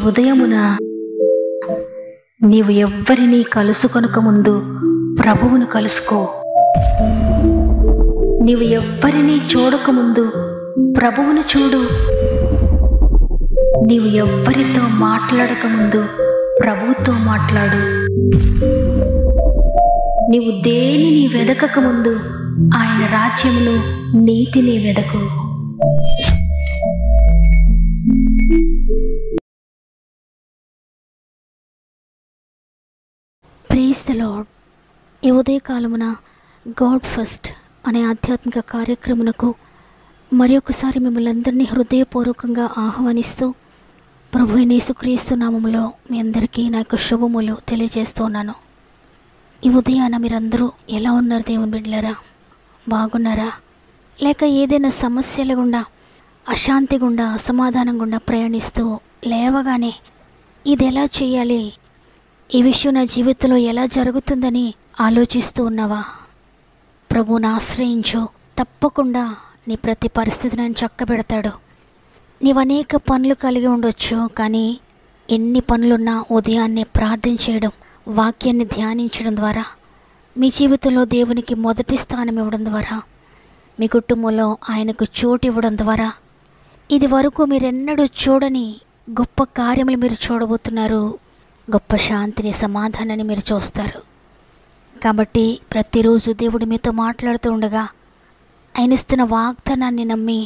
ఉదయమున నీవు ఎవ్వరినీ కలుసుకొనక ముందు ప్రభువును కలుసుకో. నీవు ఎవ్వరినీ చూడకముందు ప్రభువును చూడు. నీవు ఎవ్వరితో మాట్లాడకముందు ప్రభువుతో మాట్లాడు. నీవు దేనిని వెదకకముందు ఆయన రాజ్యమును, నీతిని వెదకు. Praise the lord. ఈ ఉదయకాలమున గాడ్ ఫస్ట్ అనే ఆధ్యాత్మిక కార్యక్రమునకు మరొకసారి మిమ్మల్ని అందరినీ హృదయపూర్వకంగా ఆహ్వానిస్తూ ప్రభు యేసుక్రీస్తు నామములో మీ అందరికీ నా యొక్క శుభములు తెలియజేస్తున్నాను. ఈ ఉదయాన మీరందరూ ఎలా ఉన్నారు దేవుని బిడ్డలారా? బాగున్నారా? లేక ఏదైనా సమస్యల గుండా, అశాంతి గుండా, అసమాధానం గుండా ప్రయాణిస్తూ లేవగానే ఇది ఎలా చేయాలి, ఈ విషయం నా జీవితంలో ఎలా జరుగుతుందని ఆలోచిస్తూ ఉన్నావా? ప్రభువుని ఆశ్రయించు. తప్పకుండా నీ ప్రతి పరిస్థితిని ఆయన చక్కబెడతాడు. నీవు అనేక పనులు కలిగి ఉండొచ్చు, కానీ ఎన్ని పనులున్నా ఉదయాన్నే ప్రార్థన చేయడం, వాక్యాన్ని ధ్యానించడం ద్వారా, మీ జీవితంలో దేవునికి మొదటి స్థానం ఇవ్వడం ద్వారా, మీ కుటుంబంలో ఆయనకు చోటు ఇవ్వడం ద్వారా ఇది వరకు మీరెన్నడూ చూడని గొప్ప కార్యములు మీరు చూడబోతున్నారు. గొప్ప శాంతిని, సమాధానాన్ని మీరు చూస్తారు. కాబట్టి ప్రతిరోజు దేవుడు మీతో మాట్లాడుతూ ఉండగా ఆయన ఇస్తున్న వాగ్దానాన్ని నమ్మి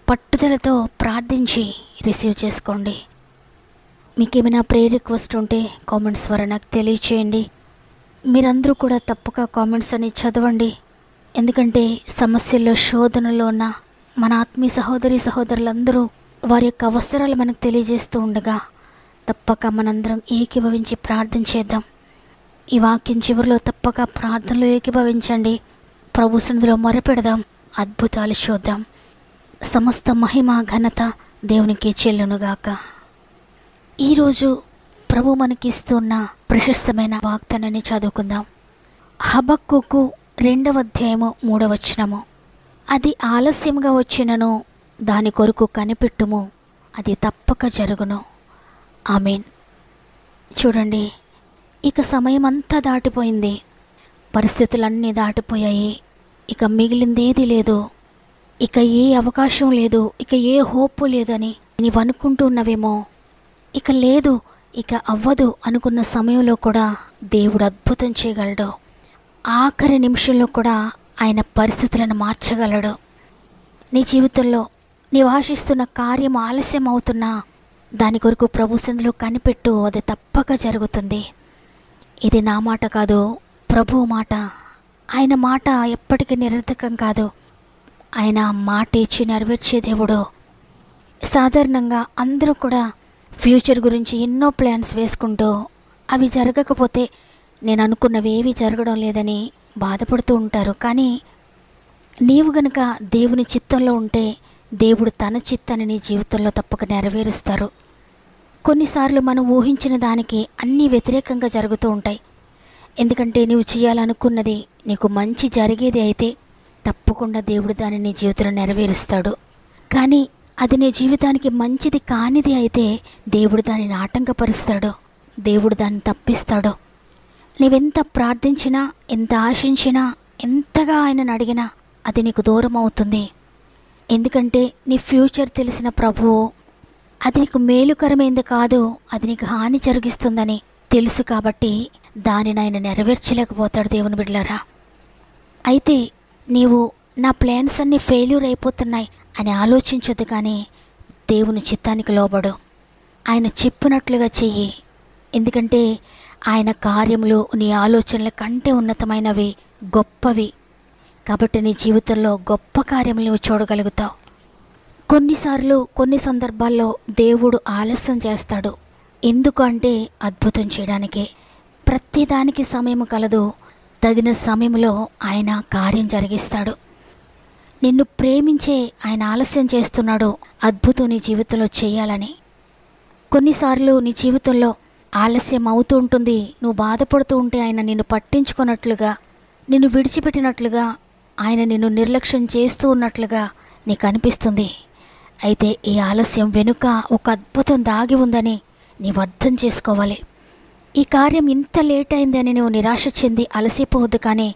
పట్టుదలతో ప్రార్థించి రిసీవ్ చేసుకోండి. మీకేమైనా ప్రేయర్ రిక్వెస్ట్ ఉంటే కామెంట్స్ ద్వారా నాకు తెలియచేయండి. మీరందరూ కూడా తప్పక కామెంట్స్ అని చదవండి. ఎందుకంటే సమస్యల్లో, శోధనలో ఉన్న మన ఆత్మీయ సహోదరి సహోదరులందరూ వారి యొక్క అవసరాలు మనకు తెలియజేస్తూ ఉండగా తప్పక మనందరం ఏకీభవించి ప్రార్థన చేద్దాం. ఈ వాక్యం చివరిలో తప్పక ప్రార్థనలో ఏకీభవించండి. ప్రభు సన్నిధిలో మొరపెడదాం, అద్భుతాలు చూద్దాం. సమస్త మహిమ ఘనత దేవునికి చెల్లునుగాక. ఈరోజు ప్రభు మనకిస్తున్న ప్రశస్తమైన వాగ్దానాన్ని చదువుకుందాం. హబక్కూకు 2వ అధ్యాయము 3వ వచనము. అది ఆలస్యంగా వచ్చినను దాని కొరకు కనిపెట్టుము, అది తప్పక జరుగును. ఆమేన్. చూడండి, ఇక సమయం అంతా దాటిపోయింది, పరిస్థితులన్నీ దాటిపోయాయి. ఇక మిగిలిందేది లేదు, ఇక ఏ అవకాశం లేదు, ఇక ఏ హోప్ లేదని నీవు అనుకుంటూ ఉన్నవేమో. ఇక లేదు, ఇక అవ్వదు అనుకున్న సమయంలో కూడా దేవుడు అద్భుతం చేయగలడు. ఆఖరి నిమిషంలో కూడా ఆయన పరిస్థితులను మార్చగలడు. నీ జీవితంలో నీవు ఆశిస్తున్న కార్యం ఆలస్యం అవుతున్నా దాని కొరకు ప్రభు సన్నిధిలో కనిపెట్టు, అది తప్పక జరుగుతుంది. ఇది నా మాట కాదు, ప్రభు మాట. ఆయన మాట ఎప్పటికీ నిరర్థకం కాదు. ఆయన మాట ఇచ్చి నెరవేర్చే దేవుడు. సాధారణంగా అందరూ కూడా ఫ్యూచర్ గురించి ఎన్నో ప్లాన్స్ వేసుకుంటూ అవి జరగకపోతే నేను అనుకున్నవి ఏవి జరగడం లేదని బాధపడుతూ ఉంటారు. కానీ నీవు గనుక దేవుని చిత్తంలో ఉంటే దేవుడు తన చిత్తాన్ని నీ జీవితంలో తప్పక నెరవేరుస్తారు. కొన్నిసార్లు మనం ఊహించిన దానికి అన్నీ వ్యతిరేకంగా జరుగుతూ ఉంటాయి. ఎందుకంటే నీవు చేయాలనుకున్నది నీకు మంచి జరిగేది అయితే తప్పకుండా దేవుడు దాన్ని నీ జీవితంలో నెరవేరుస్తాడు. కానీ అది నీ జీవితానికి మంచిది కానిది అయితే దేవుడు దానిని ఆటంకపరుస్తాడు, దేవుడు దాన్ని తప్పిస్తాడు. నీవెంత ప్రార్థించినా, ఎంత ఆశించినా, ఎంతగా ఆయనను అడిగినా అది నీకు దూరం అవుతుంది. ఎందుకంటే నీ ఫ్యూచర్ తెలిసిన ప్రభువు అది నీకు మేలుకరమైంది కాదు, అది నీకు హాని జరిగిస్తుందని తెలుసు. కాబట్టి దానిని ఆయన నెరవేర్చలేకపోతాడు దేవుని బిడ్డలారా. అయితే నీవు నా ప్లాన్స్ అన్నీ ఫెయిల్యూర్ అయిపోతున్నాయి అని ఆలోచించొద్దు, కానీ దేవుని చిత్తానికి లోబడు. ఆయన చెప్పినట్లుగా చెయ్యి. ఎందుకంటే ఆయన కార్యములు నీ ఆలోచనల కంటే ఉన్నతమైనవి, గొప్పవి. కాబట్టి నీ జీవితంలో గొప్ప కార్యములు నువ్వు చూడగలుగుతావు. కొన్నిసార్లు, కొన్ని సందర్భాల్లో దేవుడు ఆలస్యం చేస్తాడు. ఎందుకు అంటే అద్భుతం చేయడానికే. ప్రతిదానికి సమయం కలదు. తగిన సమయంలో ఆయన కార్యం జరిగిస్తాడు. నిన్ను ప్రేమించే ఆయన ఆలస్యం చేస్తున్నాడు అద్భుతం నీ జీవితంలో చేయాలని. కొన్నిసార్లు నీ జీవితంలో ఆలస్యం అవుతూ ఉంటుంది. నువ్వు బాధపడుతూ ఉంటే ఆయన నిన్ను పట్టించుకున్నట్లుగా, నిన్ను విడిచిపెట్టినట్లుగా, ఆయన నిన్ను నిర్లక్ష్యం చేస్తూ ఉన్నట్లుగా నీకు అనిపిస్తుంది. అయితే ఈ ఆలస్యం వెనుక ఒక అద్భుతం దాగి ఉందని నీవు అర్థం చేసుకోవాలి. ఈ కార్యం ఇంత లేట్ అయింది అని నువ్వు నిరాశ చెంది అలసిపోవద్దు. కానీ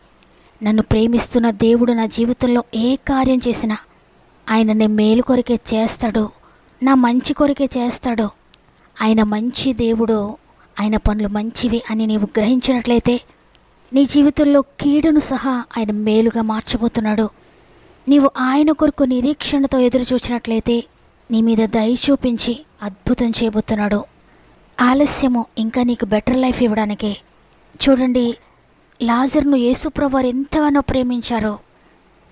నన్ను ప్రేమిస్తున్న దేవుడు నా జీవితంలో ఏ కార్యం చేసినా ఆయన నీ మేలు కొరకే చేస్తాడు, నా మంచి కొరకే చేస్తాడు. ఆయన మంచి దేవుడు, ఆయన పనులు మంచివి అని నీవు గ్రహించినట్లయితే నీ జీవితంలో కీడును సహా ఆయన మేలుగా మార్చబోతున్నాడు. నీవు ఆయన కొరకు నిరీక్షణతో ఎదురు చూచినట్లయితే నీ మీద దయ చూపించి అద్భుతం చేయబోతున్నాడు. ఆలస్యము ఇంకా నీకు బెటర్ లైఫ్ ఇవ్వడానికే. చూడండి, లాజరును యేసుప్రభువారు ఎంతగానో ప్రేమించారో.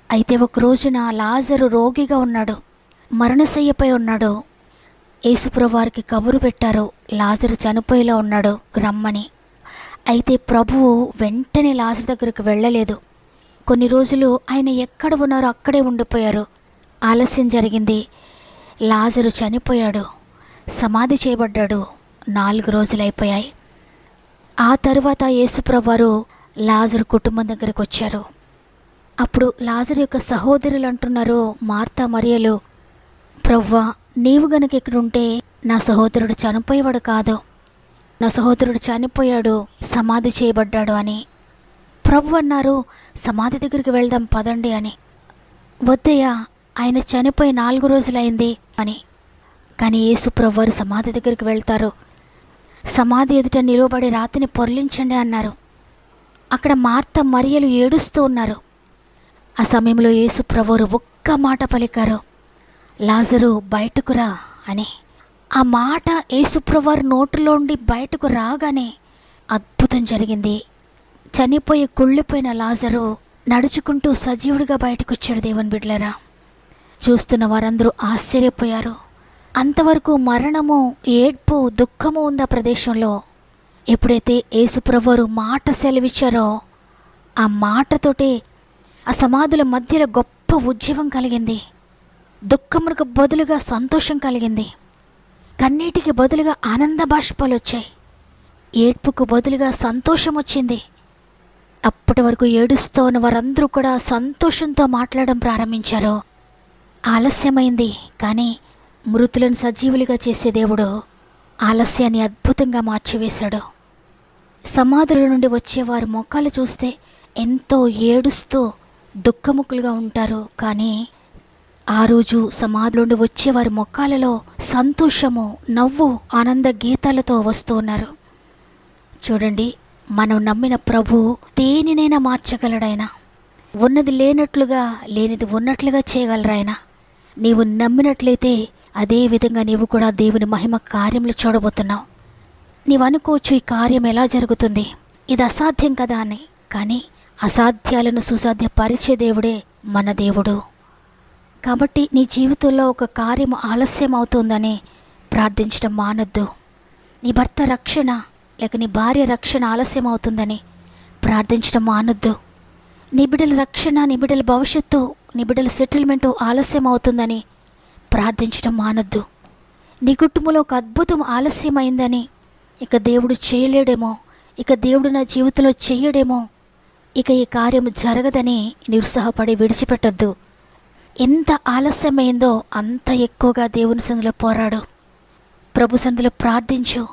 అయితే ఒక రోజున లాజరు రోగిగా ఉన్నాడు, మరణశయ్యపై ఉన్నాడు. యేసుప్రభువారికి కబురు పెట్టారు, లాజరు చనిపోయేలా ఉన్నాడు, రమ్మని. అయితే ప్రభువు వెంటనే లాజరు దగ్గరకు వెళ్ళలేదు. కొన్ని రోజులు ఆయన ఎక్కడ ఉన్నారో అక్కడే ఉండిపోయారు. ఆలస్యం జరిగింది. లాజరు చనిపోయాడు, సమాధి చేయబడ్డాడు. 4 రోజులు అయిపోయాయి. ఆ తరువాత యేసుప్రభువారు లాజరు కుటుంబం దగ్గరకు వచ్చారు. అప్పుడు లాజరు యొక్క సహోదరులు అంటున్నారు, మార్తా మరియలు, ప్రవ్వా, నీవు గనుక ఇక్కడుంటే నా సహోదరుడు చనిపోయేవాడు కాదు, నా సహోదరుడు చనిపోయాడు, సమాధి చేయబడ్డాడు అని. ప్రభు అన్నారు, సమాధి దగ్గరికి వెళ్దాం పదండి అని. వద్దయ్యా, ఆయన చనిపోయి 4 రోజులైంది అని. కానీ యేసుప్రభువారు సమాధి దగ్గరికి వెళ్తారు. సమాధి ఎదుట నిలబడి రాతిని పొర్లించండి అన్నారు. అక్కడ మార్తా మరియలు ఏడుస్తూ ఉన్నారు. ఆ సమయంలో యేసుప్రభువారు ఒక్క మాట పలికారు, లాజరు బయటకు రా అని. ఆ మాట యేసుప్రభువారి నోటిలోండి బయటకు రాగానే అద్భుతం జరిగింది. చనిపోయి కుళ్ళిపోయిన లాజరు నడుచుకుంటూ సజీవుడిగా బయటకు వచ్చాడు. దేవుని బిడ్డలారా, చూస్తున్న వారందరూ ఆశ్చర్యపోయారు. అంతవరకు మరణము, ఏడ్పు, దుఃఖము ఉంది ఆ ప్రదేశంలో. ఎప్పుడైతే యేసుప్రభువారు మాట సెలవిచ్చారో ఆ మాటతోటే ఆ సమాధుల మధ్యలో గొప్ప ఉజ్జీవం కలిగింది. దుఃఖమునకు బదులుగా సంతోషం కలిగింది. కన్నీటికి బదులుగా ఆనంద బాష్పాలు వచ్చాయి. ఏడ్పుకు బదులుగా సంతోషం వచ్చింది. అప్పటి వరకు ఏడుస్తూ ఉన్న వారందరూ కూడా సంతోషంతో మాట్లాడడం ప్రారంభించారు. ఆలస్యమైంది, కానీ మృతులను సజీవులుగా చేసే దేవుడు ఆలస్యాన్ని అద్భుతంగా మార్చివేశాడు. సమాధుల నుండి వచ్చేవారి మొక్కలు చూస్తే ఎంతో ఏడుస్తూ దుఃఖముఖులుగా ఉంటారు. కానీ ఆ రోజు సమాధుల నుండి వచ్చేవారి మొక్కలలో సంతోషము, నవ్వు, ఆనంద గీతాలతో వస్తూ ఉన్నారు. చూడండి, మనం నమ్మిన ప్రభు దేనినైనా మార్చగలడాయన. ఉన్నది లేనట్లుగా, లేనిది ఉన్నట్లుగా చేయగలరాయన. నీవు నమ్మినట్లయితే అదే విధంగా నీవు కూడా దేవుని మహిమ కార్యములు చూడబోతున్నావు. నీవు అనుకోవచ్చు, ఈ కార్యం ఎలా జరుగుతుంది, ఇది అసాధ్యం కదా అని. కానీ అసాధ్యాలను సుసాధ్యపరిచే దేవుడే మన దేవుడు. కాబట్టి నీ జీవితంలో ఒక కార్యం ఆలస్యం అవుతుందని ప్రార్థించడం మానొద్దు. నీ భర్త రక్షణ లేక నీ భార్య రక్షణ ఆలస్యం అవుతుందని ప్రార్థించడం మానొద్దు. నీ బిడ్డల రక్షణ, నీ బిడ్డల భవిష్యత్తు, నీ బిడ్డల సెటిల్మెంటు ఆలస్యం అవుతుందని ప్రార్థించడం మానొద్దు. నీ కుటుంబంలో ఒక అద్భుతం ఆలస్యమైందని, ఇక దేవుడు చేయలేడేమో, ఇక దేవుడు నా జీవితంలో చెయ్యడేమో, ఇక ఈ కార్యం జరగదని నిరుత్సాహపడి విడిచిపెట్టొద్దు. ఎంత ఆలస్యమైందో అంత ఎక్కువగా దేవుని సన్నిధిలో పోరాడు. ప్రభు సన్నిధిలో ప్రార్థించు.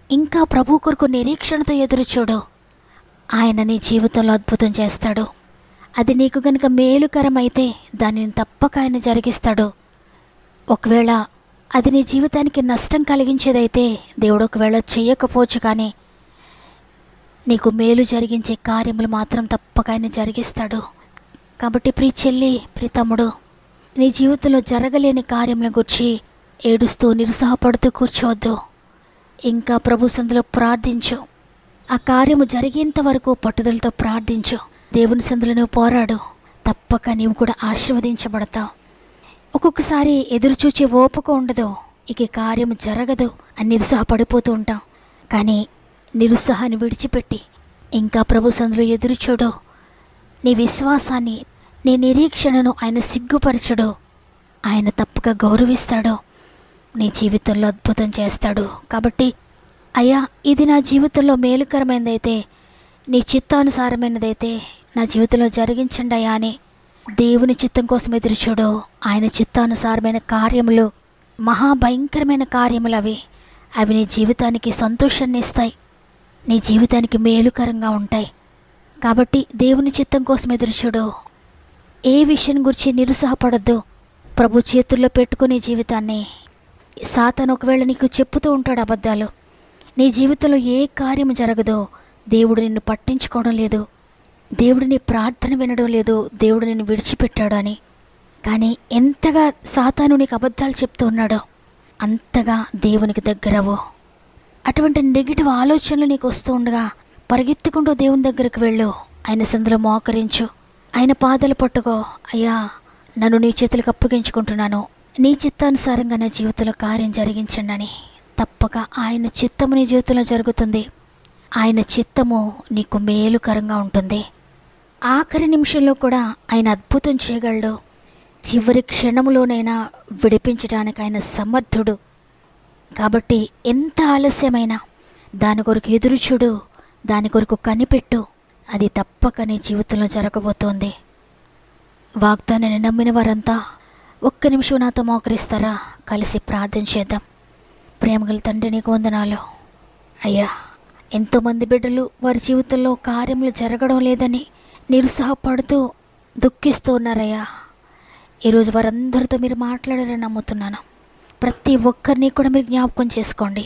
ఇంకా ప్రభు కొరకు నిరీక్షణతో ఎదురు చూడు. ఆయన నీ జీవితంలో అద్భుతం చేస్తాడు. అది నీకు గనుక మేలుకరమైతే దానిని తప్పక ఆయన జరిగిస్తాడు. ఒకవేళ అది నీ జీవితానికి నష్టం కలిగించేదైతే దేవుడు ఒకవేళ చెయ్యకపోవచ్చు, కానీ నీకు మేలు జరిగించే కార్యములు మాత్రం తప్పక ఆయన జరిగిస్తాడు. కాబట్టి ప్రియ చెల్లి, ప్రియ తమ్ముడు, నీ జీవితంలో జరగలేని కార్యముల గురించి ఏడుస్తూ నిరుత్సాహపడుతూ కూర్చోవద్దు. ఇంకా ప్రభు సన్నిధిలో ప్రార్థించు. ఆ కార్యము జరిగేంత వరకు పట్టుదలతో ప్రార్థించు. దేవుని సన్నిధిలో నువ్వు పోరాడు. తప్పక నీవు కూడా ఆశీర్వదించబడతావు. ఒక్కొక్కసారి ఎదురుచూచే ఓపిక ఉండదు, ఇక కార్యము జరగదు అని నిరుత్సాహపడిపోతూ ఉంటాం. కానీ నిరుత్సాహాన్ని విడిచిపెట్టి ఇంకా ప్రభు సన్నిధిలో ఎదురు చూడు. నీ విశ్వాసాన్ని, నీ నిరీక్షణను ఆయన సిగ్గుపరచడు. ఆయన తప్పక గౌరవిస్తాడు. నీ జీవితంలో అద్భుతం చేస్తాడు. కాబట్టి అయ్యా, ఇది నా జీవితంలో మేలుకరమైనదైతే, నీ చిత్తానుసారమైనదైతే నా జీవితంలో జరిగించండి అయ్యా అని దేవుని చిత్తం కోసం ఎదురుచూడు. ఆయన చిత్తానుసారమైన కార్యములు మహాభయంకరమైన కార్యములు అవి. అవి నీ జీవితానికి సంతోషాన్ని ఇస్తాయి, నీ జీవితానికి మేలుకరంగా ఉంటాయి. కాబట్టి దేవుని చిత్తం కోసం ఎదురుచూడు. ఏ విషయం గురించి నిరుత్సాహపడద్దు. ప్రభు చేతుల్లో పెట్టుకునే జీవితాన్ని. సాతాను ఒకవేళ నీకు చెప్పుతూ ఉంటాడు అబద్ధాలు. నీ జీవితంలో ఏ కార్యం జరగదో, దేవుడు నిన్ను పట్టించుకోవడం లేదు, దేవుడు నీ ప్రార్థన వినడం లేదు, దేవుడు నిన్ను విడిచిపెట్టాడు అని. కానీ ఎంతగా సాతాను నీకు అబద్ధాలు చెప్తూ ఉన్నాడో అంతగా దేవునికి దగ్గరవు. అటువంటి నెగిటివ్ ఆలోచనలు నీకు వస్తూ ఉండగా పరిగెత్తుకుంటూ దేవుని దగ్గరికి వెళ్ళు. ఆయన సందులో మోకరించు, ఆయన పాదాలు పట్టుకో. అయ్యా, నన్ను నీ చేతులకు అప్పగించుకుంటున్నాను, నీ చిత్తానుసారంగా నా జీవితంలో కార్యం జరిగించండి అని. తప్పక ఆయన చిత్తము నీ జీవితంలో జరుగుతుంది. ఆయన చిత్తము నీకు మేలుకరంగా ఉంటుంది. ఆఖరి నిమిషంలో కూడా ఆయన అద్భుతం చేయగలడు. చివరి క్షణంలోనైనా విడిపించడానికి ఆయన సమర్థుడు. కాబట్టి ఎంత ఆలస్యమైనా దాని కొరకు ఎదురుచూడు, దాని కొరకు కనిపెట్టు. అది తప్పక నీ జీవితంలో జరగబోతోంది. వాగ్దానాన్ని నమ్మిన వారంతా ఒక్క నిమిషం నాతో మోకరిస్తారా? కలిసి ప్రార్థన చేద్దాం. ప్రేమగల తండ్రి, నీకు వందనాలు అయ్యా. ఎంతోమంది బిడ్డలు వారి జీవితంలో కార్యములు జరగడం లేదని నిరుత్సాహపడుతూ దుఃఖిస్తూ ఉన్నారయ్యా. ఈరోజు వారందరితో మీరు మాట్లాడారని నమ్ముతున్నాను. ప్రతి ఒక్కరిని కూడా మీరు జ్ఞాపకం చేసుకోండి.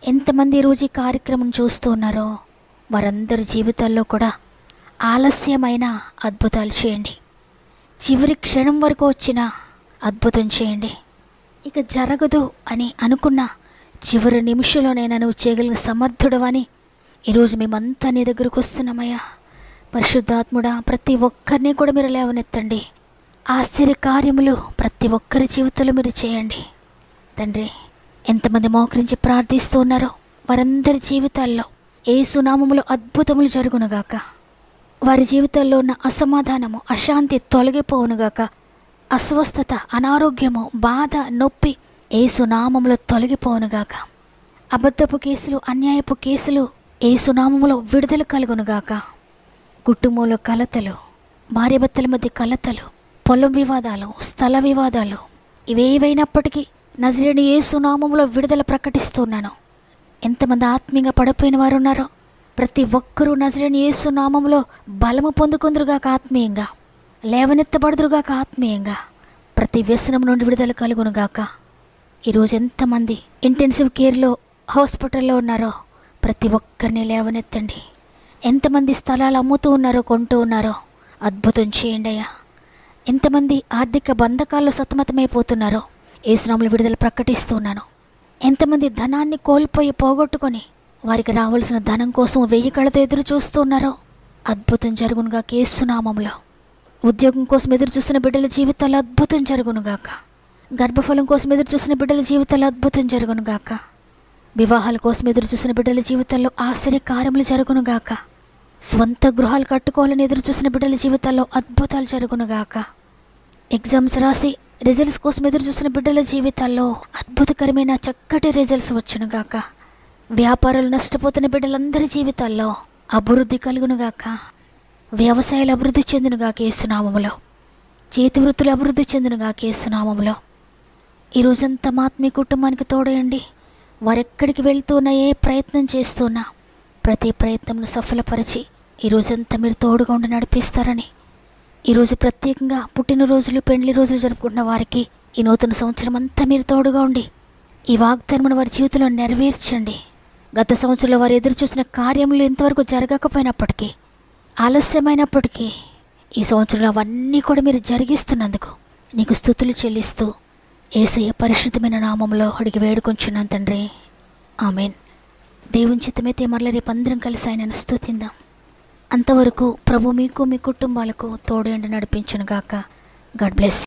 ఎంతమంది ఈరోజు ఈ కార్యక్రమం చూస్తూ ఉన్నారో వారందరి జీవితాల్లో కూడా ఆలస్యమైన అద్భుతాలు చేయండి. చివరి క్షణం వరకు వచ్చిన అద్భుతం చేయండి. ఇక జరగదు అని అనుకున్న చివరి నిమిషంలోనైనా నువ్వు చేయగలిగిన సమర్థుడవని ఈరోజు మేమంతా నీ దగ్గరకు వస్తున్నామయ్యా. పరిశుద్ధాత్ముడా, ప్రతి ఒక్కరిని కూడా మీరు లేవనెత్తండి. ఆశ్చర్య కార్యములు ప్రతి ఒక్కరి జీవితంలో మీరు చేయండి తండ్రి. ఎంతమంది మోకరించి ప్రార్థిస్తూ ఉన్నారో వారందరి జీవితాల్లో యేసు నామములో అద్భుతములు జరుగునుగాక. వారి జీవితాల్లో ఉన్న అసమాధానము, అశాంతి తొలగిపోవునుగాక. అస్వస్థత, అనారోగ్యము, బాధ, నొప్పి యేసు నామములో తొలగిపోవునుగాక. అబద్ధపు కేసులు, అన్యాయపు కేసులు యేసు నామములో విడుదల కలుగునుగాక. కుటుంబంలో కలతలు, భార్యాభర్తల మధ్య కలతలు, పొలం వివాదాలు, స్థల వివాదాలు ఇవేవైనప్పటికీ నజరేయుని యేసు నామములో విడుదల ప్రకటిస్తున్నాను. ఎంతమంది ఆత్మీయంగా పడిపోయిన వారు ఉన్నారో ప్రతి ఒక్కరూ నజరేయుని యేసు నామములో బలము పొందుకుందురుగాక, ఆత్మీయంగా లేవనెత్తబడుదురుగాక, ఆత్మీయంగా ప్రతి వ్యసనం నుండి విడుదల కలుగునుగాక. ఈరోజు ఎంతమంది ఇంటెన్సివ్ కేర్లో హాస్పిటల్లో ఉన్నారో ప్రతి ఒక్కరిని లేవనెత్తండి. ఎంతమంది స్థలాలు అమ్ముతూ ఉన్నారో, కొంటూ ఉన్నారో అద్భుతం చేయండి అయ్యా. ఎంతమంది ఆర్థిక బంధకాల్లో సతమతమైపోతున్నారో యేసు నామములో విడుదల ప్రకటిస్తున్నాను. ఎంతమంది ధనాన్ని కోల్పోయి పోగొట్టుకొని వారికి రావాల్సిన ధనం కోసం 1000 కళ్ళతో ఎదురు చూస్తున్నారో అద్భుతం జరుగునుగా యేసు నామములో. ఉద్యోగం కోసం ఎదురు చూస్తున్న బిడ్డల జీవితాల్లో అద్భుతం జరుగునుగాక. గర్భఫలం కోసం ఎదురు చూస్తున్న బిడ్డల జీవితాల్లో అద్భుతం జరుగునుగాక. వివాహాల కోసం ఎదురు చూస్తున్న బిడ్డల జీవితాల్లో ఆశ్చర్య కార్యములు జరుగునుగాక. స్వంత గృహాలు కట్టుకోవాలని ఎదురు చూస్తున్న బిడ్డల జీవితాల్లో అద్భుతాలు జరుగునుగాక. ఎగ్జామ్స్ రాసి రిజల్ట్స్ కోసం ఎదురు చూస్తున్న బిడ్డల జీవితాల్లో అద్భుతకరమైన చక్కటి రిజల్ట్స్ వచ్చునుగాక. వ్యాపారాలు నష్టపోతున్న బిడ్డలందరి జీవితాల్లో అభివృద్ధి కలుగునుగాక. వ్యవసాయాలు అభివృద్ధి చెందునుగాక యేసు నామములో. చేతి వృత్తులు అభివృద్ధి చెందునుగాక యేసు నామములో. ఈరోజంతా మా ఆత్మీయ కుటుంబానికి తోడయండి. వారెక్కడికి వెళ్తున్నా, ఏ ప్రయత్నం చేస్తున్నా ప్రతి ప్రయత్నంను సఫలపరిచి ఈరోజంతా మీరు తోడుగా ఉండి నడిపిస్తారని, ఈరోజు ప్రత్యేకంగా పుట్టినరోజులు, పెండ్లి రోజులు జరుపుకుంటున్న వారికి ఈ నూతన సంవత్సరం అంతా మీరు తోడుగా ఉండి ఈ వాగ్దానమును వారి జీవితంలో నెరవేర్చండి. గత సంవత్సరంలో వారు ఎదురు చూసిన కార్యములు ఇంతవరకు జరగకపోయినప్పటికీ, ఆలస్యమైనప్పటికీ ఈ సంవత్సరంలో అవన్నీ కూడా మీరు జరిగిస్తున్నందుకు నీకు స్తుతులు చెల్లిస్తూ యేసయ్య పరిశుద్ధమైన నామంలో అడిగి వేడుకొంచున్నాను తండ్రి. ఆమెన్. దేవుని చిత్తమైతే మరల రేపు అందరం కలిసి ఆయనను స్తుతిందాం. అంతవరకు ప్రభు మీకు, మీ కుటుంబాలకు తోడు నడిపించునుగాక. God bless.